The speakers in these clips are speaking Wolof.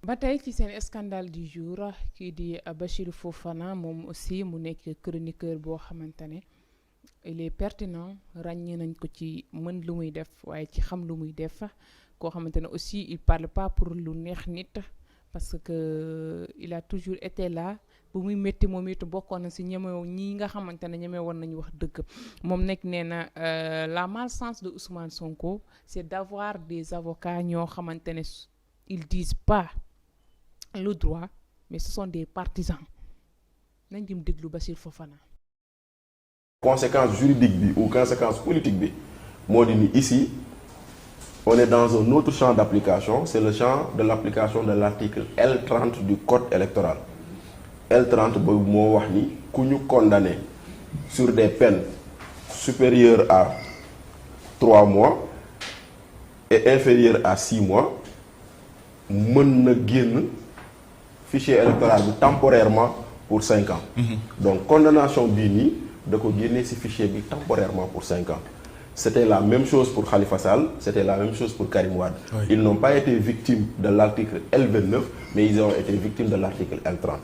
ba tey ci seen scandale du jour kii di Bachir Fofana moom aussi mu nekk chroniqueur boo xamante ne il est pertinent ràññee nañ ko ci mën lu muy def waaye ci xam lu muy def koo xamante ne aussi il parle pas pour lu neex nit parce que il a toujours été là bu muy métti moom it bokkoon na si ñemew ñii nga xamante ne ñeme woon nañu wax dëgg moom nekk nee na la malchance de Ousmane Sonko c'est d'avoir des avocats ñoo xamante ne ils disent pas le droit mais ce sont des partisans nañ jëm déglu Bachir Fofana. Conséquence juridique bi ou conséquence politique bi moo di ni ici on est dans un autre champ d'application, c'est le champ de l'application de l'article L30 du code électoral. L30 boobu moo wax ni ku ñu condamné sur des peines supérieures à 3 mois et inférieures à 6 mois mën na génn fichier électoral bi temporairement pour 5 ans. Donc condamnation bii nii da ko génne ci fichier bi temporairement pour 5 ans. C'était la même chose pour Khalifa Sall, c'était la même chose pour Karim Wade. Oui. Ils n'ont pas été victimes de l'article L29, mais ils ont été victimes de l'article L30.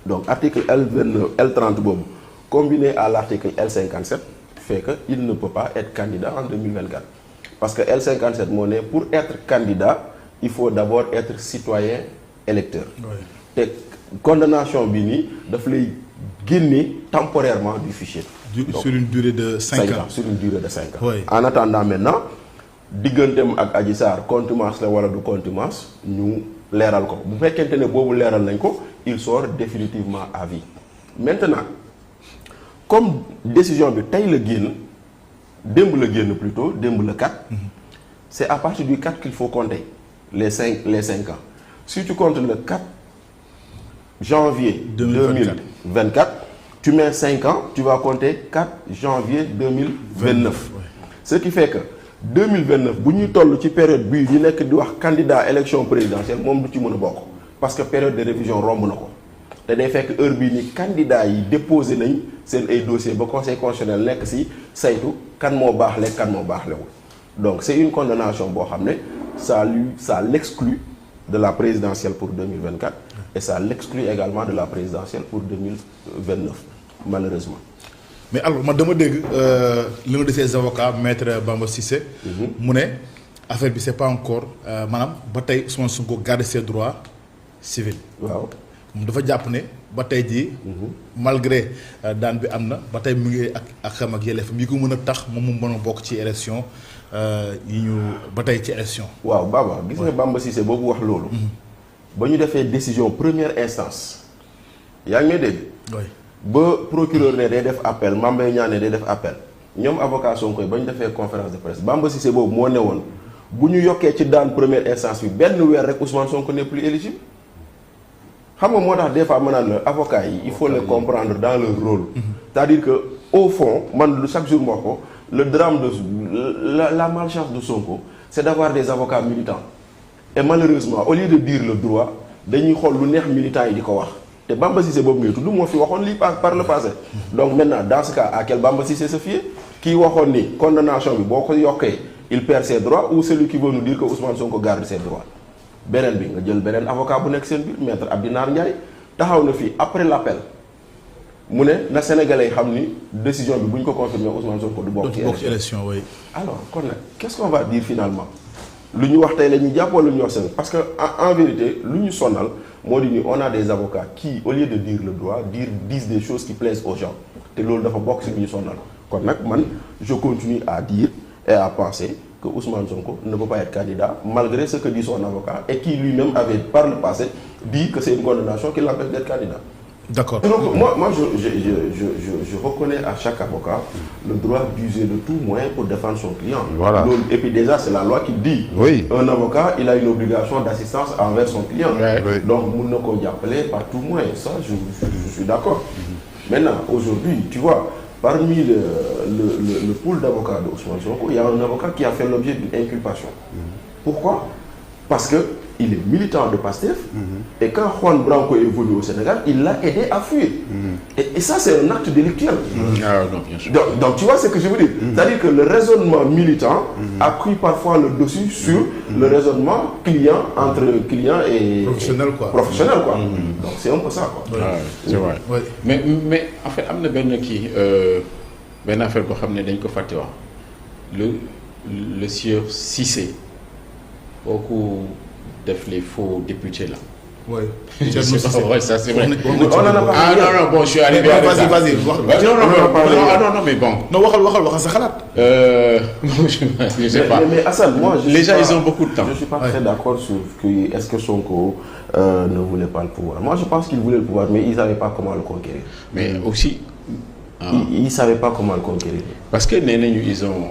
Donc article L29, L30 boobu combiné à l'article L57 fait qu'il ne peut pas être candidat en 2024. Parce que L57 moo ne pour être candidat, il faut d'abord être citoyen électeur. Oui. Et condamnation bi nii daf lay génne temporairement du fichier. Donc, sur une durée de 5 ans. Sur une durée de 5 ans. Oui. En attendant maintenant, digganteem ak Adji Sarr contumace la wala du contumace ñu leeral ko bu fekkente ne boobu leeral nañ ko il sort définitivement à vie. Maintenant comme décision bi tey la génn démb la génn plutôt démb le 4. C'est à partir du 4 qu'il faut compter les 5 ans. Si tu comptes le 4 janvier 2024, tu mets 5 ans, tu vas compter 4 janvier 2029. Ouais. Ce qui fait que 2029, bu ñuy toll ci période bii ñu nekk di wax candidat élection présidentielle moom du ci mën a bokk parce que période de révision romb na ko te day fekk heure bii ni candidat yi déposé nañ seen ay dossier ba conseil constitutionnel nekk ci saytu kan moo baaxle kan moo baaxlewul. Donc c'est une condamnation boo xam ne ça l'exclut de la présidentielle pour 2024 et ça l'exclut également de la présidentielle pour 2029. Malheureusement. Mais alors man dama dégg l'un de ses avocats maître Bamba Cissé. mu ne affaire bi c'est pas encore maanaam ba tey Ousmane Sonko garder ses droits civils. waaw moom dafa jàpp ne ba tey jii. malgré daan bi am na ba tey mu ngi ak xam ak yelleefam yi ko mën a tax moom mu mën a bokk ci élection yi ñu ba tey ci élection. waaw Baba gis nga Bamba Cissé boobu wax loolu. ba ñu defee décision première instance yaa ngi may dégg. oui. ba procureur ne day def appel Mame Mbaye Niang ne day def appel ñoom avocat Sonko ba ñu defee conférence de presse Bamba Cissé boobu moo ne woon bu ñu yokkee ci daan première instance bi benn weer rek Ousmane Sonko n'est plus éligible xam nga moo tax des fois ma naan la avocat yi il faut les comprendre dans leur rôle. C'est-à-dire que au fond man chaque jour moo ko le drame de la malchance de Sonko c'est d'avoir des avocats militants et malheureusement au lieu de dire le droit dañuy xool lu neex militants yi di ko wax. te Bamba Cissé boobu ngay tudd moo fi waxoon lii par le passé donc maintenant dans ce cas à quel Bamba Cissé se fier kii waxoon ni condamnation bi boo ko yokkee il perd ses droits ou celui qui veut nous dire que Ousmane Sonko garde ses droits beneen bi nga jël beneen avocat bu nekk seen biir maître Abdinar Ndiaye taxaw na fii après l'appel mu ne na sénégalais yi xam ni décision bi bu ñu ko confirmer Ousmane Sonko du bokk ci élection oui. Alors kon nag qu'est-ce qu'on va dire finalement lu ñu wax tey la ñuy jàpp wala lu ñu wax seen parce que en vérité lu ñu sonal moo di ni on a des avocats qui au lieu de dire le droit disent des choses qui plaisent aux gens te loolu dafa bokk ci lu ñu sonal kon nag man je continue à dire et à penser que Ousmane Sonko ne peut pas être candidat malgré ce que dit son avocat et qui lui-même avait par le passé dit que c'est une condamnation qui l'empêche d'être candidat. D'accord. Donc moi je reconnais à chaque avocat le droit d'user de tout moyen pour défendre son client. Voilà. Donc, et puis déjà c'est la loi qui dit. Oui. Un avocat il a une obligation d'assistance envers son client. Oui. Donc mun na ko jàppale par tout moyen ça je suis d'accord. Maintenant aujourd'hui tu vois parmi le pool d'avocats de Ousmane Sonko il y a un avocat qui a fait l'objet d'une inculpation. Pourquoi? parce que il est militant de PASTEF et quand Juan Branco est venu au Sénégal, il l'a aidé à fuir. Et ça, c'est un acte délictuel. Ah non, bien sûr. Donc tu vois ce que je veux dire. C'est-à-dire que le raisonnement militant a pris parfois le dessus sur le raisonnement client entre client et Professionnel, quoi. Professionnel, quoi. Donc c'est un peu ça, quoi. Ah, c'est vrai. Ouais. Mais en fait am na benn kii benn affaire boo xam ne dañ ko fàtte wax le sieur Cissé kooku def les faux députés là. Ouais. Ouais, ça c'est vrai. On en a pas Ah non, bon, je suis arrivé avec ça. Vas-y, wax. Non, mais bon. Non, waxal sa xalaat. Je sais pas. Mais Assane, moi, Les gens, ils ont beaucoup de temps. Je ne suis pas très d'accord sur est-ce que Sonko ne voulait pas le pouvoir. Moi, je pense qu'il voulait le pouvoir, mais il ne savait pas comment le conquérir. Mais aussi... Il ne savait pas comment le conquérir. Parce que ils ont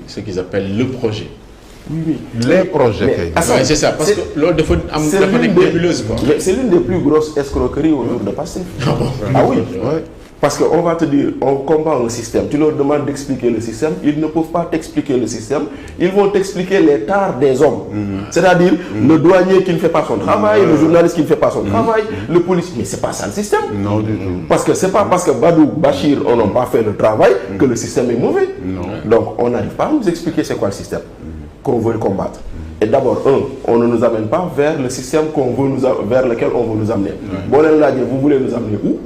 ce qu'ils appellent le projet. Oui. Les projets. Mais, Assane, Ouais, c'est ça, parce que l'autre dafa nekk nébuleuse, quoi. c'est l'une des plus grosses escroqueries autour de Pastef. Ah oui. Ouais. Parce qu'on va te dire, on combat un système, tu leur demandes d'expliquer le système, ils ne peuvent pas t'expliquer le système, ils vont t'expliquer les tares des hommes. C'est-à-dire le douanier qui ne fait pas son travail, le journaliste qui ne fait pas son travail, le policier. Mais c'est pas ça le système. Non, du tout. Parce que c'est pas parce que Badou, Bachir, on n'a pas fait le travail que le système est mauvais. Donc on n'arrive pas à nous expliquer c'est quoi le système qu'on veut combattre. Et d'abord, on ne nous amène pas vers le système vers lequel on veut nous amener. Bon, là, vous voulez nous amener où?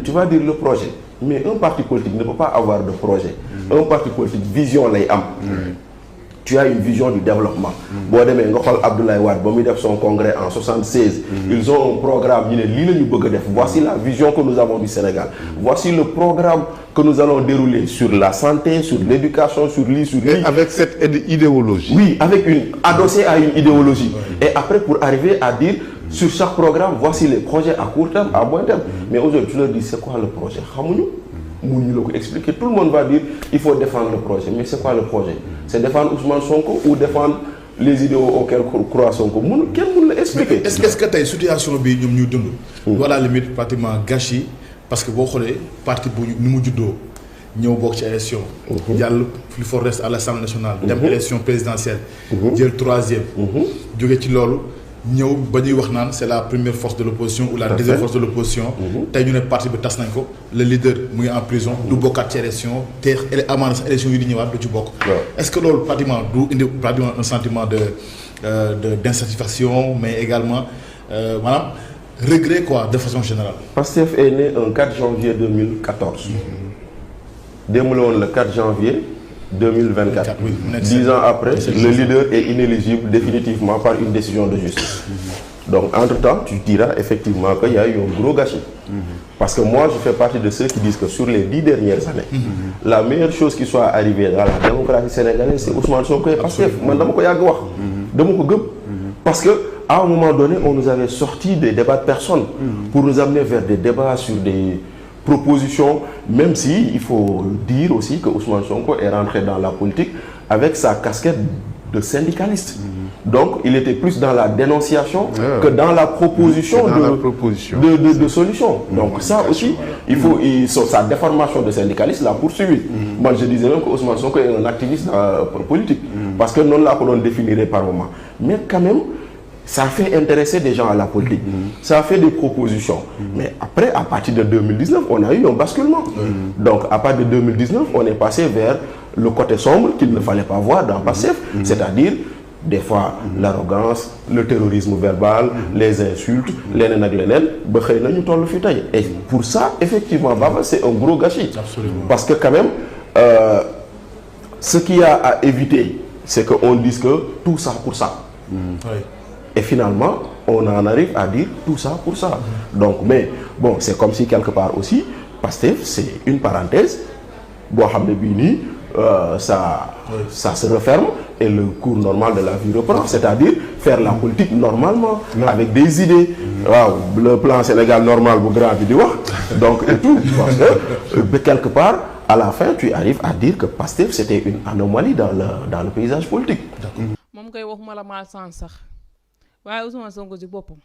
Tu vas dire le projet. Mais un parti politique ne peut pas avoir de projet. Un parti politique, vision lay am. Tu as une vision du développement. Bon, demain, Abdoulaye Wade, bon, il a fait son congrès en 76. Ils ont un programme, voici la vision que nous avons du Sénégal. Voici le programme que nous allons dérouler sur la santé, sur l'éducation, sur l'île, sur l'île. Avec cette idéologie. Oui, adossé à une idéologie. Et après, pour arriver à dire, sur chaque programme, voici les projets à court terme, à moyen terme. Mais aujourd'hui, tu leur dis, c'est quoi le projet? Expliquer. Tout le monde va dire il faut défendre le projet. Mais c'est quoi le projet? C'est défendre Ousmane Sonko ou défendre les idéaux auxquels croit Sonko? Quel monde l'expliquer? Est-ce que tu as une situation où nous dund voilà limite pratiquement gâchis parce que boo xoolee parti bu ni mu juddoo ñëw bokk ci élection jàll plus fort reste à l'Assemblée nationale dem élection présidentielle jël 3e jóge ci loolu ñëw ba ñuy wax naan c'est la première force de l'opposition ou la deuxième force de l'opposition tey ñu ne parti bi tas nañ ko le leader mu ngi en prison du bokkaat ci élection te amaana sax élection yi di ñëwaat du ci bokk est-ce que loolu pratiquement du indi pratiquement un sentiment d'insatisfaction mais également maanaam regret quoi de façon générale. Pastef est né un 4 janvier 2014 démb la woon le 4 janvier 2024 oui, 10 ans après le leader est inéligible définitivement par une décision de justice. Donc entre-temps tu diras effectivement qu'il y a eu un gros gâchis. Parce que moi je fais partie de ceux qui disent que sur les 10 dernières années la meilleure chose qui soit arrivée dans la démocratie sénégalaise c'est Ousmane Sonko et Pastef. Man dama ko yàgg wax dama ko gëm parce que à un moment donné on nous avait sorti des débats de personnes pour nous amener vers des débats sur des propositions, même si il faut dire aussi que Ousmane Sonko est rentré dans la politique avec sa casquette de syndicaliste. Donc il était plus dans la dénonciation que dans la proposition de solution. Donc ça aussi, il faut sa déformation de syndicaliste l'a poursuivi. Moi je disais même que Ousmane Sonko est un activiste politique parce que non là que l'on définirait par moment. Mais quand même ça fait intéresser des gens à la politique. Ça fait des propositions. Mais après, à partir de 2019, on a eu un basculement. Donc, à partir de 2019, on est passé vers le côté sombre qu'il ne fallait pas voir dans Pastef. C'est-à-dire, des fois, l'arrogance, le terrorisme verbal, les insultes, et pour ça, effectivement, Baba, c'est un gros gâchis. Absolument. Parce que quand même, ce qu'il y a à éviter, c'est qu'on dise que tout ça pour ça. Oui. Et finalement, on en arrive à dire tout ça pour ça. Donc, mais bon, c'est comme si quelque part aussi, Pastef, c'est une parenthèse. Ça se referme et le cours normal de la vie reprend. C'est-à-dire faire la politique normalement, avec des idées. Le plan Sénégal normal, vous grand vidéo. Donc, et tout. Parce que, quelque part, à la fin, tu arrives à dire que Pastef, c'était une anomalie dans le paysage politique. Moom koy waxuma la mal sans sax waaye Ousmane Sonko ci boppam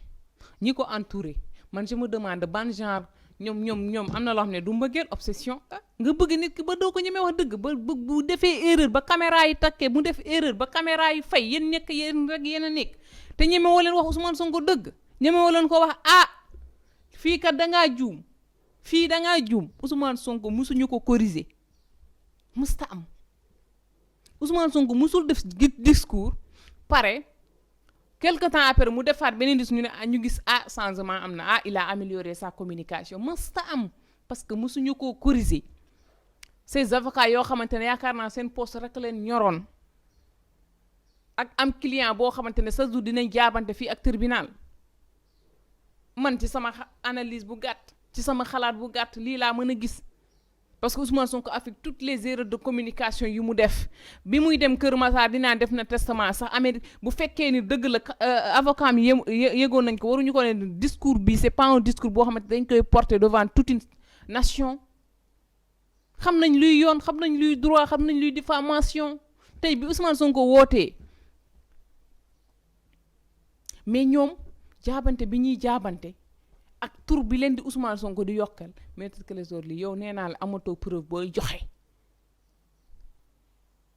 ñi ko entouré man je me demande ban genre ñoom am na loo xam ne du mbëggeel obsession nga bëgg nit ki ba doo ko ñemee wax dëgg ba bu defee erreur ba caméra yi takkee mu def erreur ba caméra yi fay yéen nekk yéen rek yéen a nekk te ñeme woo leen wax Ousmane Sonko dëgg ñeme woo leen ko wax fii kat dangaa juum Ousmane Sonko musuñu ko corriger musta am Ousmane Sonko musul def discours pare quelque temps après mu defaat beneen discours ñu gis changement am na il a amélioré sa communication musta am parce que musuñu ko corriger ces avocats yoo xamante ne yaakaar naa seen poste rek leen ñoroon ak am client boo xamante ne sa jour dinañ jaabante fii ak tribunal man ci sama analyse bu gàtt ci sama xalaat bu gàtt lii laa mën a gis parce que Ousmane Sonko avec toutes les erreurs de communication yu mu def bi muy dem Kër Massar dinaa def na testament sax Amérique bu fekkee ni dëgg la avocat mi yëgoon nañ ko waruñu ko ne discours bi c'est pas un discours boo xamante dañ koy porter devant toute une nation xam nañ luy yoon xam nañ luy droit xam nañ luy diffamation tey bi Ousmane Sonko wootee mais ñoom jaabante bi ñuy jaabante ak tur bi leen di Ousmane Sonko di yokkal Maître Clédor Ly yow nee naa la amatoo preuve booy joxe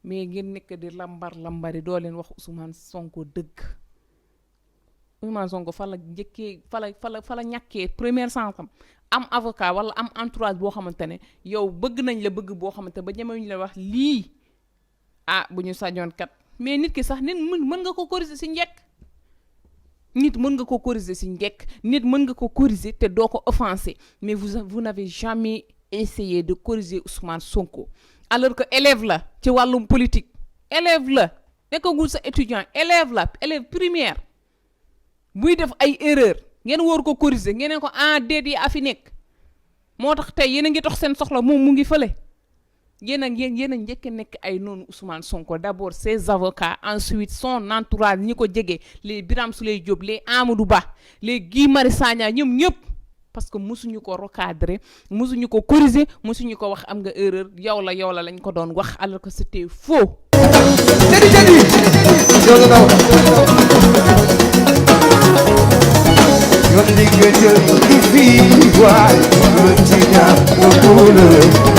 mais ngeen nekk di lambari doo leen wax Ousmane Sonko dëgg Ousmane Sonko fa la njëkkee fa la ñàkkee première chance am avocat wala am entourage boo xamante ne yow bëgg nañ la bëgg boo xamante ba ñemewuñu la wax lii bu ñu sañoon kat mais nit ki sax nit mën nga ko corriger si njëkk nit mën nga ko corriger si njëkk nit mën nga ko corriger te doo ko offenser mais vous n'avez jamais essayé de corriger Ousmane Sonko alors que élève la ci wàllum politique élève la nekkagul sa étudiant élève primaire buy def ay erreur ngeen war ko corriger ngeen ne ko déet yi a fi nekk moo tax tey yéen a ngi dox seen soxla moom mu ngi fële yéen a njëkk nekk ay noonu Ousmane Sonko d'abord ses avocats ensuite son entourage ñi ko jege les Birame Souleye Diop les Amadou Ba les Guy Marius Sagna ñoom ñëpp parce que musuñu ko recadrer musuñu ko corriger musuñu ko wax am nga erreur yow la lañ ko doon wax alors que c'était faux. You're the good, you're the feel, why? You're the